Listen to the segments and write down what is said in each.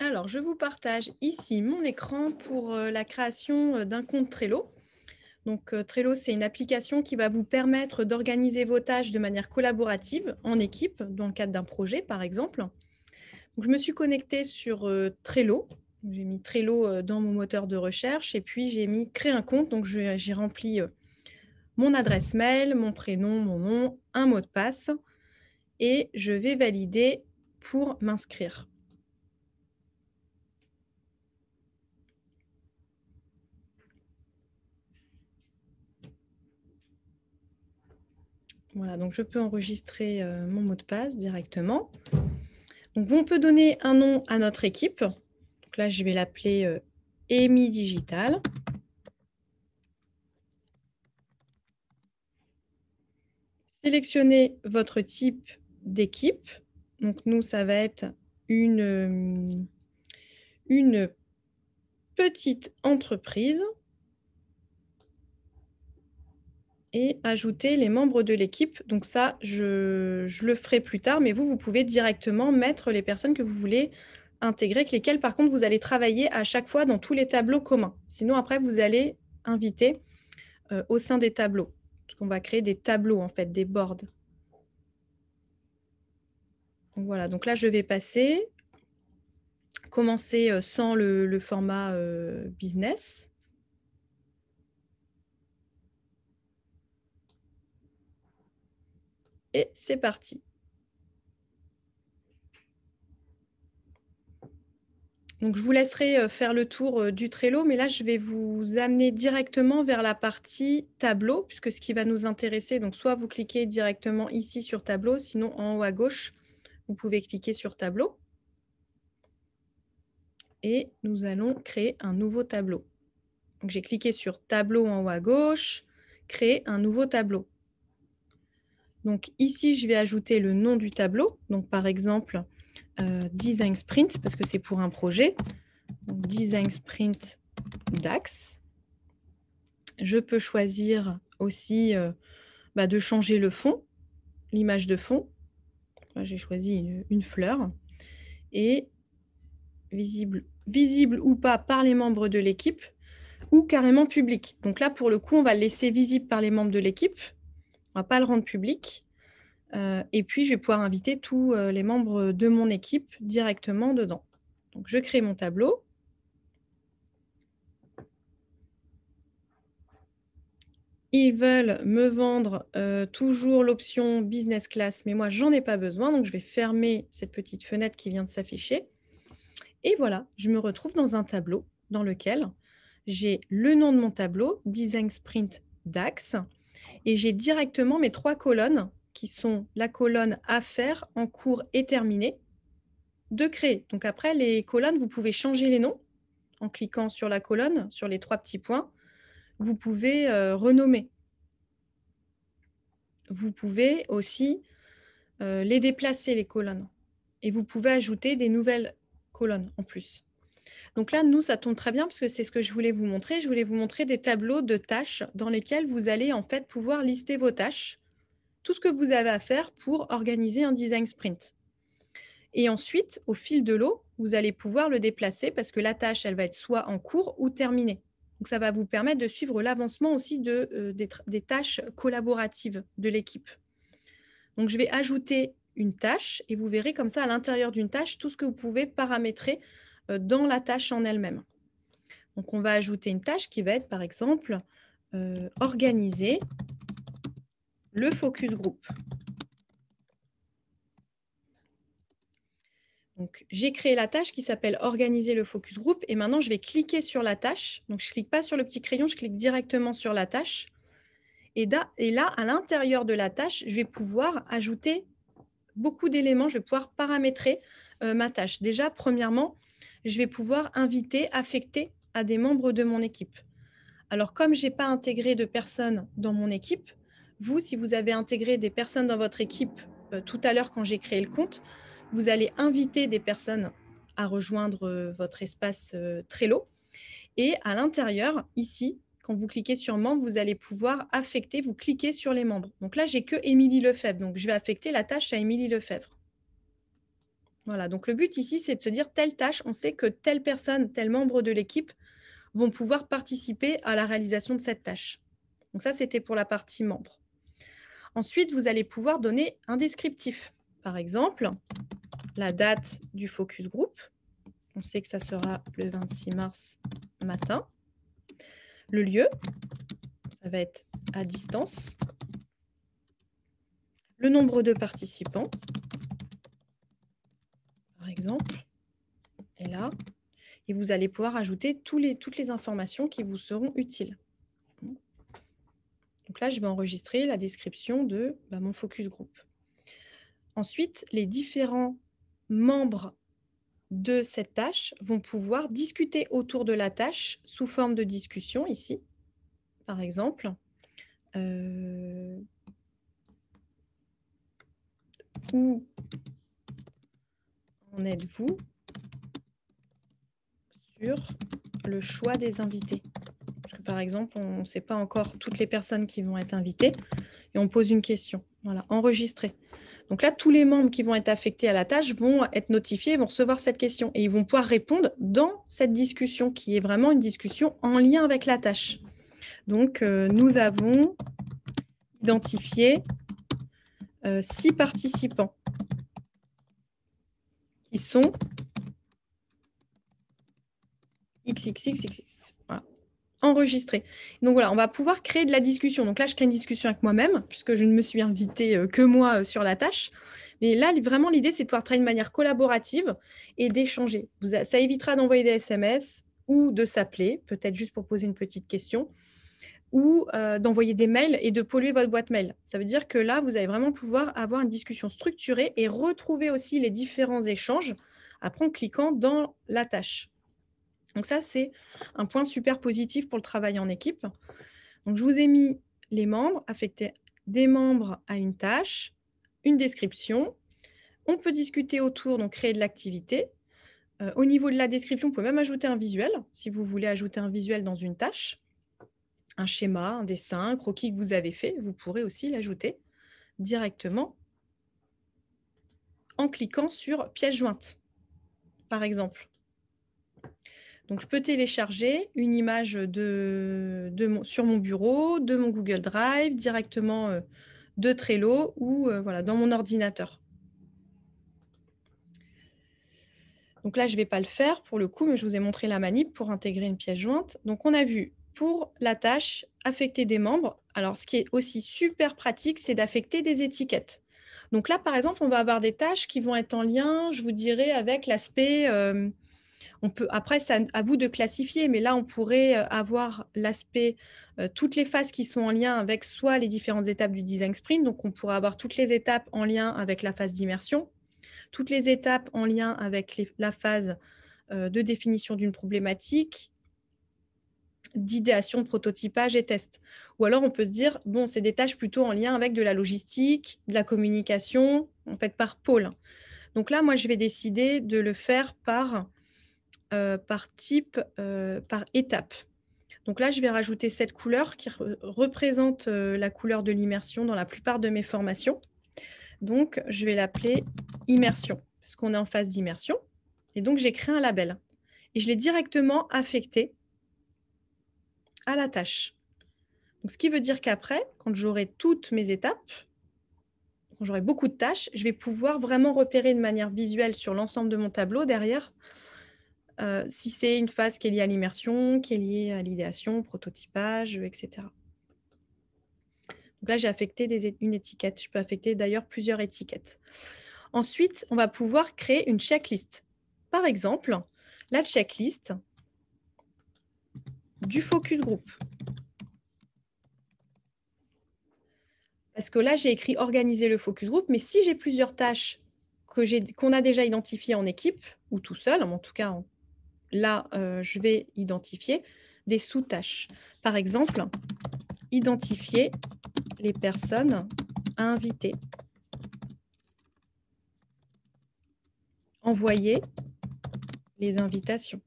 Alors, je vous partage ici mon écran pour la création d'un compte Trello. Donc, Trello, c'est une application qui va vous permettre d'organiser vos tâches de manière collaborative, en équipe, dans le cadre d'un projet, par exemple. Donc, je me suis connectée sur Trello. J'ai mis Trello dans mon moteur de recherche et puis j'ai mis créer un compte. Donc, j'ai rempli mon adresse mail, mon prénom, mon nom, un mot de passe et je vais valider pour m'inscrire. Voilà, donc je peux enregistrer mon mot de passe directement. Donc, on peut donner un nom à notre équipe. Donc là, je vais l'appeler EMI Digital. Sélectionnez votre type d'équipe. Donc, nous, ça va être une petite entreprise. Et ajouter les membres de l'équipe. Donc ça, je le ferai plus tard, mais vous pouvez directement mettre les personnes que vous voulez intégrer, avec lesquelles, par contre, vous allez travailler à chaque fois dans tous les tableaux communs. Sinon, après, vous allez inviter au sein des tableaux. Parce qu'on va créer des tableaux, en fait, des boards. Donc voilà, donc là, je vais commencer sans le format business. Et c'est parti. Donc, je vous laisserai faire le tour du Trello, mais là, je vais vous amener directement vers la partie tableau, puisque ce qui va nous intéresser, donc soit vous cliquez directement ici sur tableau, sinon en haut à gauche, vous pouvez cliquer sur tableau. Et nous allons créer un nouveau tableau. Donc, j'ai cliqué sur tableau en haut à gauche, créer un nouveau tableau. Donc, ici, je vais ajouter le nom du tableau. Donc, par exemple, Design Sprint, parce que c'est pour un projet. Donc, Design Sprint DAX. Je peux choisir aussi de changer le fond, l'image de fond. J'ai choisi une fleur. Et visible ou pas par les membres de l'équipe, ou carrément public. Donc là, pour le coup, on va le laisser visible par les membres de l'équipe. On ne va pas le rendre public. Et puis, je vais pouvoir inviter tous les membres de mon équipe directement dedans. Donc, je crée mon tableau. Ils veulent me vendre toujours l'option business class, mais moi, j'en ai pas besoin. Donc, je vais fermer cette petite fenêtre qui vient de s'afficher. Et voilà, je me retrouve dans un tableau dans lequel j'ai le nom de mon tableau, Design Sprint DAX, et j'ai directement mes 3 colonnes qui sont la colonne à faire, en cours et terminé, de créer. Donc après, les colonnes, vous pouvez changer les noms en cliquant sur la colonne, sur les 3 petits points. Vous pouvez renommer. Vous pouvez aussi les déplacer, les colonnes. Et vous pouvez ajouter des nouvelles colonnes en plus. Donc là, nous, ça tombe très bien parce que c'est ce que je voulais vous montrer. Je voulais vous montrer des tableaux de tâches dans lesquels vous allez en fait pouvoir lister vos tâches, tout ce que vous avez à faire pour organiser un design sprint. Et ensuite, au fil de l'eau, vous allez pouvoir le déplacer parce que la tâche, elle va être soit en cours ou terminée. Donc, ça va vous permettre de suivre l'avancement aussi des tâches collaboratives de l'équipe. Donc, je vais ajouter une tâche et vous verrez comme ça à l'intérieur d'une tâche tout ce que vous pouvez paramétrer dans la tâche en elle-même. Donc, on va ajouter une tâche qui va être, par exemple, organiser le focus group. Donc, j'ai créé la tâche qui s'appelle organiser le focus group et maintenant, je vais cliquer sur la tâche. Donc, je ne clique pas sur le petit crayon, je clique directement sur la tâche. Et là, à l'intérieur de la tâche, je vais pouvoir ajouter beaucoup d'éléments. Je vais pouvoir paramétrer ma tâche. Déjà, premièrement, je vais pouvoir inviter, affecter à des membres de mon équipe. Alors, comme je n'ai pas intégré de personnes dans mon équipe, vous, si vous avez intégré des personnes dans votre équipe tout à l'heure quand j'ai créé le compte, vous allez inviter des personnes à rejoindre votre espace Trello. Et à l'intérieur, ici, quand vous cliquez sur membres, vous allez pouvoir affecter, vous cliquez sur les membres. Donc là, j'ai que Émilie Lefebvre. Donc, je vais affecter la tâche à Émilie Lefebvre. Voilà, donc le but ici, c'est de se dire telle tâche, on sait que telle personne, tel membre de l'équipe vont pouvoir participer à la réalisation de cette tâche. Donc ça, c'était pour la partie membre. Ensuite, vous allez pouvoir donner un descriptif. Par exemple, la date du focus group. On sait que ça sera le 26 mars matin. Le lieu, ça va être à distance. Le nombre de participants, par exemple, est là. Et vous allez pouvoir ajouter toutes les informations qui vous seront utiles. Donc là, je vais enregistrer la description de mon focus group. Ensuite, les différents membres de cette tâche vont pouvoir discuter autour de la tâche sous forme de discussion ici. Par exemple, où en êtes-vous sur le choix des invités? Parce que, par exemple, on ne sait pas encore toutes les personnes qui vont être invitées et on pose une question. Voilà, enregistrer. Donc là, tous les membres qui vont être affectés à la tâche vont être notifiés, vont recevoir cette question et ils vont pouvoir répondre dans cette discussion qui est vraiment une discussion en lien avec la tâche. Donc, nous avons identifié 6 participants qui sont XXXXX. Voilà. Enregistrés. Donc voilà, on va pouvoir créer de la discussion. Donc là, je crée une discussion avec moi-même, puisque je ne me suis invitée que moi sur la tâche. Mais là, vraiment, l'idée, c'est de pouvoir travailler de manière collaborative et d'échanger. Ça évitera d'envoyer des SMS ou de s'appeler, peut-être juste pour poser une petite question, ou d'envoyer des mails et de polluer votre boîte mail. Ça veut dire que là, vous allez vraiment pouvoir avoir une discussion structurée et retrouver aussi les différents échanges après en cliquant dans la tâche. Donc ça, c'est un point super positif pour le travail en équipe. Donc, je vous ai mis les membres, affecter des membres à une tâche, une description. On peut discuter autour, donc créer de l'activité. Au niveau de la description, vous pouvez même ajouter un visuel, si vous voulez ajouter un visuel dans une tâche. Un schéma, un dessin, un croquis que vous avez fait, vous pourrez aussi l'ajouter directement en cliquant sur pièce jointe, par exemple. Donc, je peux télécharger une image sur mon bureau, de mon Google Drive, directement de Trello ou voilà, dans mon ordinateur. Donc là, je ne vais pas le faire pour le coup, mais je vous ai montré la manip pour intégrer une pièce jointe. Donc, on a vu pour la tâche, affecter des membres. Alors, ce qui est aussi super pratique, c'est d'affecter des étiquettes. Donc là, par exemple, on va avoir des tâches qui vont être en lien, je vous dirais, avec l'aspect... après, c'est à vous de classifier, mais là, on pourrait avoir l'aspect, toutes les phases qui sont en lien avec soit les différentes étapes du design sprint, donc on pourrait avoir toutes les étapes en lien avec la phase d'immersion, toutes les étapes en lien avec la phase de définition d'une problématique, d'idéation, de prototypage et test. Ou alors, on peut se dire, bon, c'est des tâches plutôt en lien avec de la logistique, de la communication, en fait, par pôle. Donc là, moi, je vais décider de le faire par type, par étape. Donc là, je vais rajouter cette couleur qui représente la couleur de l'immersion dans la plupart de mes formations. Donc, je vais l'appeler immersion, parce qu'on est en phase d'immersion. Et donc, j'ai créé un label. Et je l'ai directement affecté à la tâche. Donc, ce qui veut dire qu'après, quand j'aurai toutes mes étapes, quand j'aurai beaucoup de tâches, je vais pouvoir vraiment repérer de manière visuelle sur l'ensemble de mon tableau derrière si c'est une phase qui est liée à l'immersion, qui est liée à l'idéation, prototypage, etc. Donc là, j'ai affecté une étiquette. Je peux affecter d'ailleurs plusieurs étiquettes. Ensuite, on va pouvoir créer une checklist. Par exemple, la checklist du focus group. Parce que là, j'ai écrit organiser le focus group, mais si j'ai plusieurs tâches qu'on a déjà identifiées en équipe ou tout seul, en tout cas, là, je vais identifier des sous-tâches. Par exemple, identifier les personnes à inviter. Envoyer les invitations.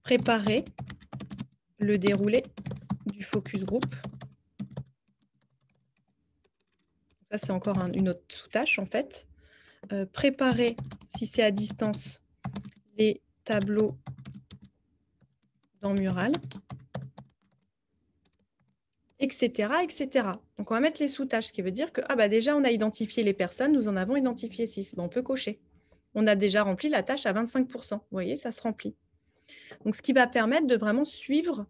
Préparer le déroulé du focus group. Ça, c'est encore une autre sous-tâche en fait. Préparer, si c'est à distance, les tableaux dans Mural, et cetera, et cetera. Donc, on va mettre les sous-tâches, ce qui veut dire que bah, déjà, on a identifié les personnes, nous en avons identifié 6. On peut cocher. On a déjà rempli la tâche à 25 %. Vous voyez, ça se remplit. Donc, ce qui va permettre de vraiment suivre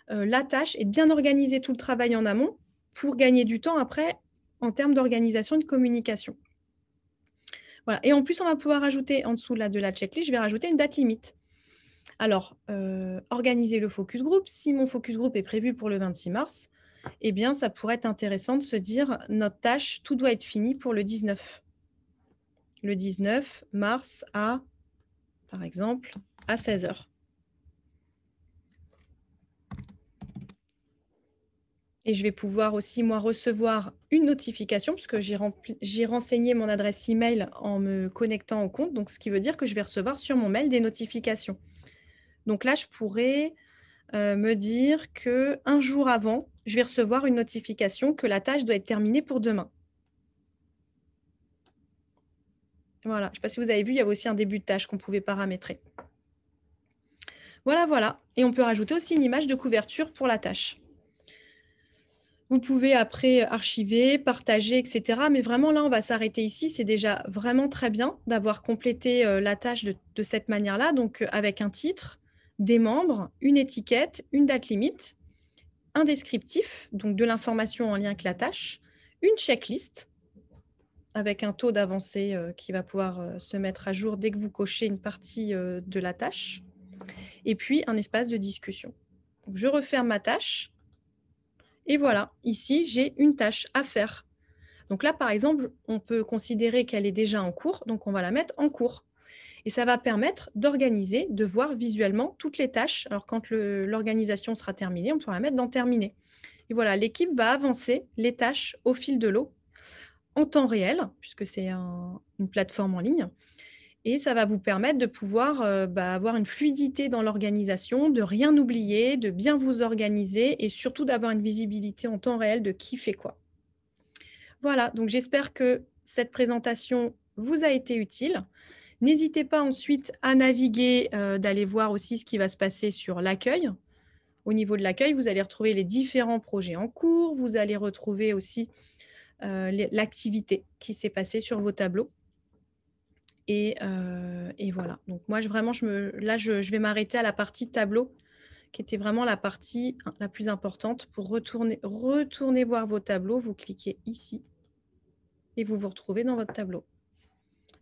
la tâche et de bien organiser tout le travail en amont pour gagner du temps après en termes d'organisation et de communication. Voilà. Et en plus, on va pouvoir ajouter en dessous là, de la checklist, je vais rajouter une date limite. Alors, organiser le focus group. Si mon focus group est prévu pour le 26 mars, eh bien, ça pourrait être intéressant de se dire notre tâche, tout doit être fini pour le 19. Le 19 mars à, par exemple, à 16 h. Et je vais pouvoir aussi, moi, recevoir une notification puisque j'ai renseigné mon adresse email en me connectant au compte. Donc, ce qui veut dire que je vais recevoir sur mon mail des notifications. Donc là, je pourrais me dire qu'un jour avant, je vais recevoir une notification que la tâche doit être terminée pour demain. Voilà, je ne sais pas si vous avez vu, il y avait aussi un début de tâche qu'on pouvait paramétrer. Voilà, voilà. Et on peut rajouter aussi une image de couverture pour la tâche. Vous pouvez après archiver, partager, etc. Mais vraiment, là, on va s'arrêter ici. C'est déjà vraiment très bien d'avoir complété la tâche de cette manière-là. Donc, avec un titre, des membres, une étiquette, une date limite, un descriptif, donc de l'information en lien avec la tâche, une checklist avec un taux d'avancée qui va pouvoir se mettre à jour dès que vous cochez une partie de la tâche, et puis un espace de discussion. Donc, je referme ma tâche. Et voilà, ici, j'ai une tâche à faire. Donc là, par exemple, on peut considérer qu'elle est déjà en cours, donc on va la mettre en cours. Et ça va permettre d'organiser, de voir visuellement toutes les tâches. Alors quand l'organisation sera terminée, on pourra la mettre dans terminer. Et voilà, l'équipe va avancer les tâches au fil de l'eau, en temps réel, puisque c'est une plateforme en ligne. Et ça va vous permettre de pouvoir avoir une fluidité dans l'organisation, de rien oublier, de bien vous organiser et surtout d'avoir une visibilité en temps réel de qui fait quoi. Voilà, donc j'espère que cette présentation vous a été utile. N'hésitez pas ensuite à naviguer, d'aller voir aussi ce qui va se passer sur l'accueil. Au niveau de l'accueil, vous allez retrouver les différents projets en cours, vous allez retrouver aussi l'activité qui s'est passée sur vos tableaux. Et voilà. Donc moi, je vais m'arrêter à la partie tableau, qui était vraiment la partie la plus importante pour retourner voir vos tableaux. Vous cliquez ici et vous vous retrouvez dans votre tableau.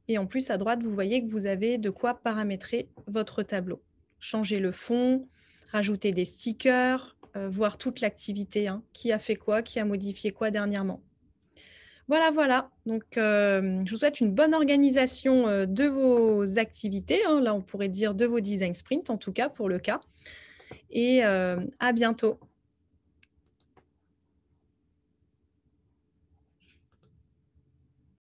Et en plus, à droite, vous voyez que vous avez de quoi paramétrer votre tableau. Changer le fond, rajouter des stickers, voir toute l'activité, qui a fait quoi, qui a modifié quoi dernièrement. Voilà, voilà. Donc, je vous souhaite une bonne organisation de vos activités. Là, on pourrait dire de vos design sprints, en tout cas pour le cas. Et à bientôt.